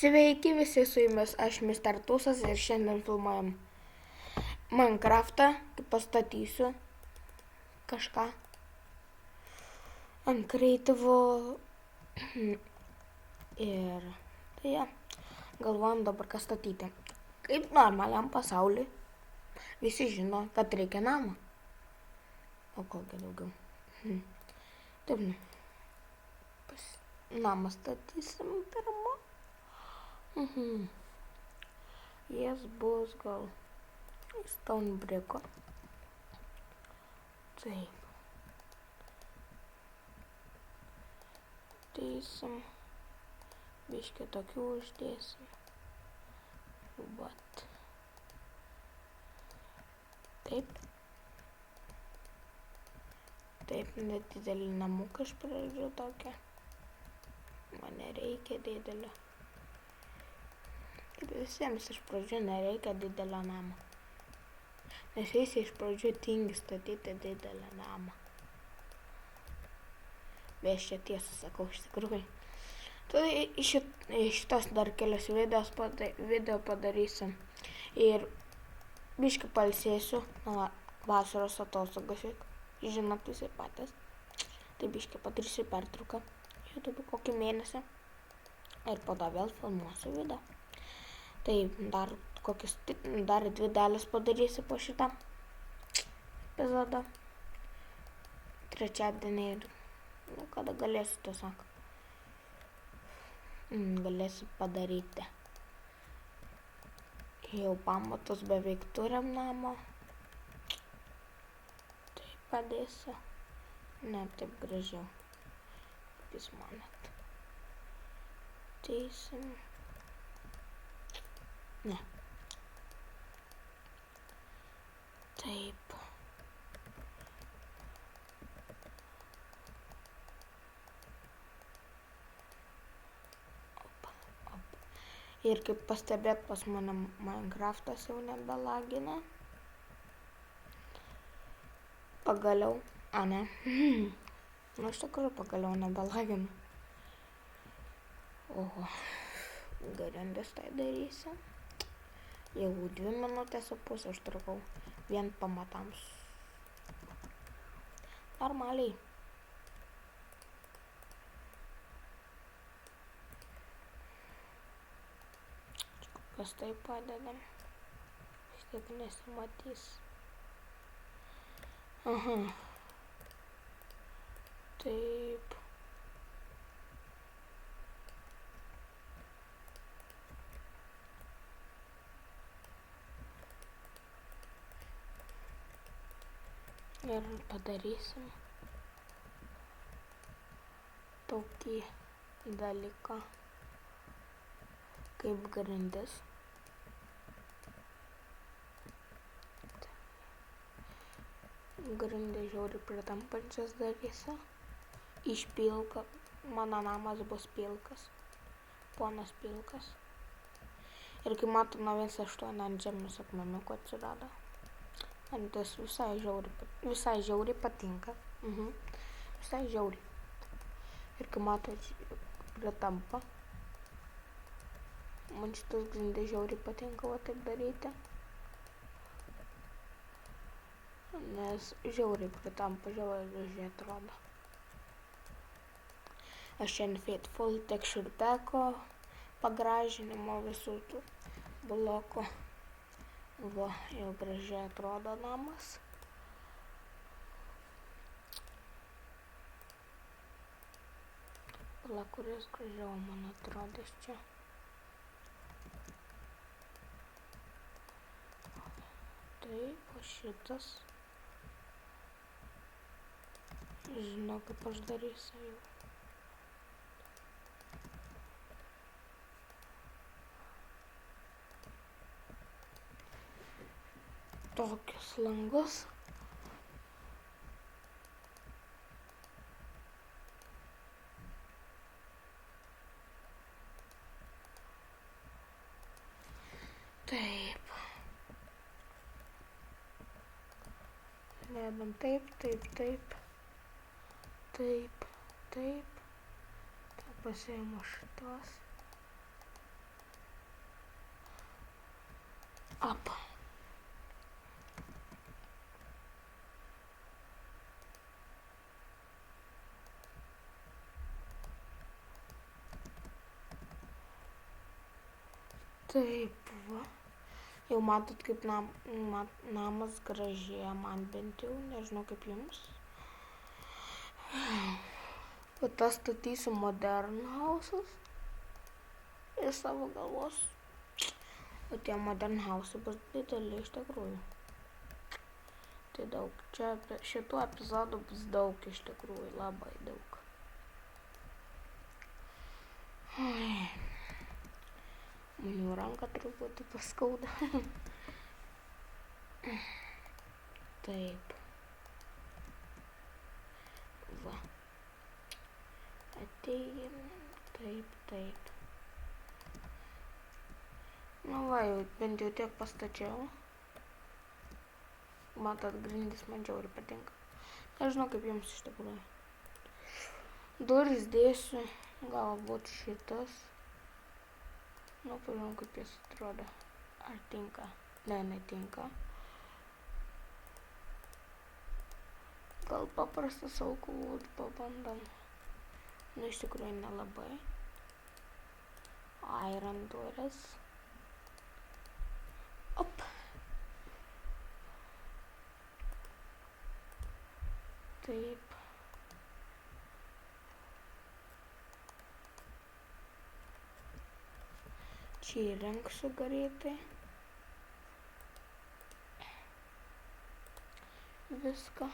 Sveiki visi, su jumis aš Mr. Tūsas ir šiandien filmuojam Minecraftą, kaip pastatysiu kažką ant Creative'o ir tai ja, galvojam dabar ką statyti. Kaip normaliam pasauliui visi žino, kad reikia namą. O kokia daugiau. Taip, namą statysim pirmą. Jis bus gal stone briko. Taip. Dėsim. Biškį tokių uždėsim. Vat. Taip. Taip, nedidelį namuką iš pradžių tokią. Man nereikia didelio. Kaip visiems iš pradžių nereikia didelio namo. Nes visi iš pradžių tingi statyti didelį namą. Bet aš čia tiesą sakau, iš tikrųjų. Tai iš šitos dar kelias video padarysim. Ir biškį pailsėsiu nuo vasaros atostogos. Žinot visi patys. Tai biškį padarysiu pertrauką. Jau taip kokį mėnesį. Ir po to vėl filmuosiu video. Tai dar 2 dalis padarysiu po šitą epizodą. Trečiadienį ir kada galėsiu tiesiog. Galėsiu padaryti. Jau pamatus beveik turim namo. Tai padėsiu. Ne, taip gražiau. Kaip jūs manat. Dėsim. Ne. Taip. Ir kaip pastebėt, pas mane Minecraftas jau nebelagina. Pagaliau. Ne. Nu, iš tikrųjų pagaliau nebelagina. Oho. Garandės tai darysiu. Jau 2 minutės su pusę užtrukau vien pamatams. Normaliai. Kas tai padedam. Štiek nesimatys. Aha. Taip. Ir padarysim tokį dalyką kaip grindis. Grindį žiauriai pritampančias darysiu. Iš pilko. Mano namas bus pilkas. Ponas pilkas. Ir kaip matau, nuo 1.8 ant žemės akmenuko atsirado. Man tas visai žiauriai patinka. Visai žiauriai. Ir kai matau, pritampa. Man šitas grindai žiauriai patinka va taip daryti. Nes žiauriai pritampa, žiauriai gražiai atrodo. Aš čia Faithful Texture Pack'o pagražinimo visų tų blokų. Va, jau gražiai atrodo namas. Pala, kuris gražiau man atrodys čia. Taip, o šitas. Žinau, kaip aš darysiu jau. Tokius langus. Taip. Dedam taip. Taip. pasiimu šitos. Ap. Taip, va. Jau matot, kaip namas gražėja, man bent jau, nežinau kaip jums. O tas statysiu modern houses iš savo galvos. O tie modern house'ai bus dideli iš tikrųjų. Tai daug. Čia šitų epizodų bus daug iš tikrųjų, labai daug. Mano ranka truputį paskauda. Taip. Va. Atėjim. Taip. Nu va, jau bent jau tiek pastačiau. Matot, grindys man žiauriai patinka. Nežinau, kaip jums iš tikrųjų. Duris dėsiu, galbūt šitas. Nu, pažiūrėjau, kaip jis atrodo. Ar tinka? Ne, netinka. Gal paprastas aukų pabandom. Nu, iš tikrųjų nelabai. Iron duris. Op. Taip. Čia įrengsiu greitai. Viską.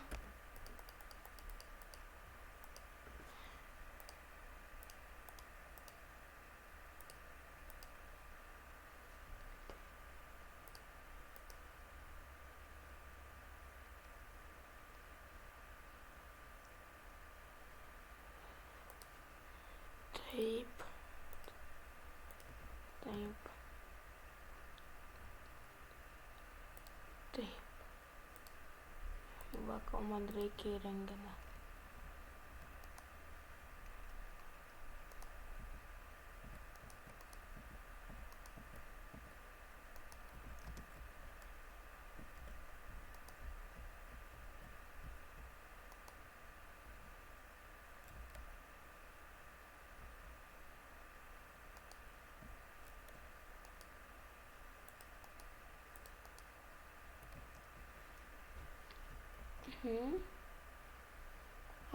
Taip. Va, ko man reikia įrenginio.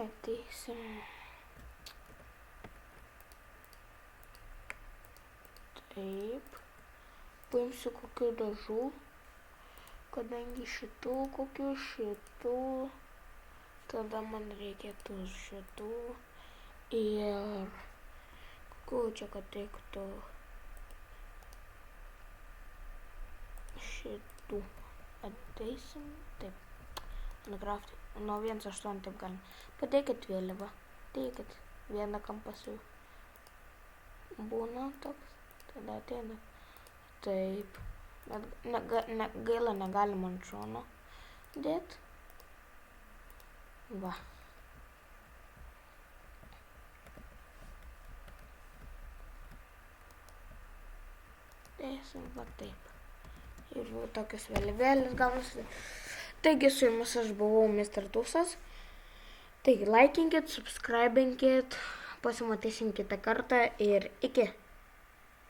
Ateisim. Taip. Paimsiu kokių dažų. Kadangi šitų, tada man reikėtų šitų. Ir kokių čia, kad reiktų šitų. Ateisim. Taip. Minecraft nuo 1.8 taip galim. Padėkit vėliavą. Dėkit vieną kampą su būna toks. Tada ateina. Taip. Gaila negalim ant šono dėt. Va. Dėsim va taip. Ir tokios vėliavėlės gaunasi. Taigi su jumis aš buvau Mr. Tūsas. Taigi laikinkit, subscribinkit, pasimatysim kitą kartą ir iki.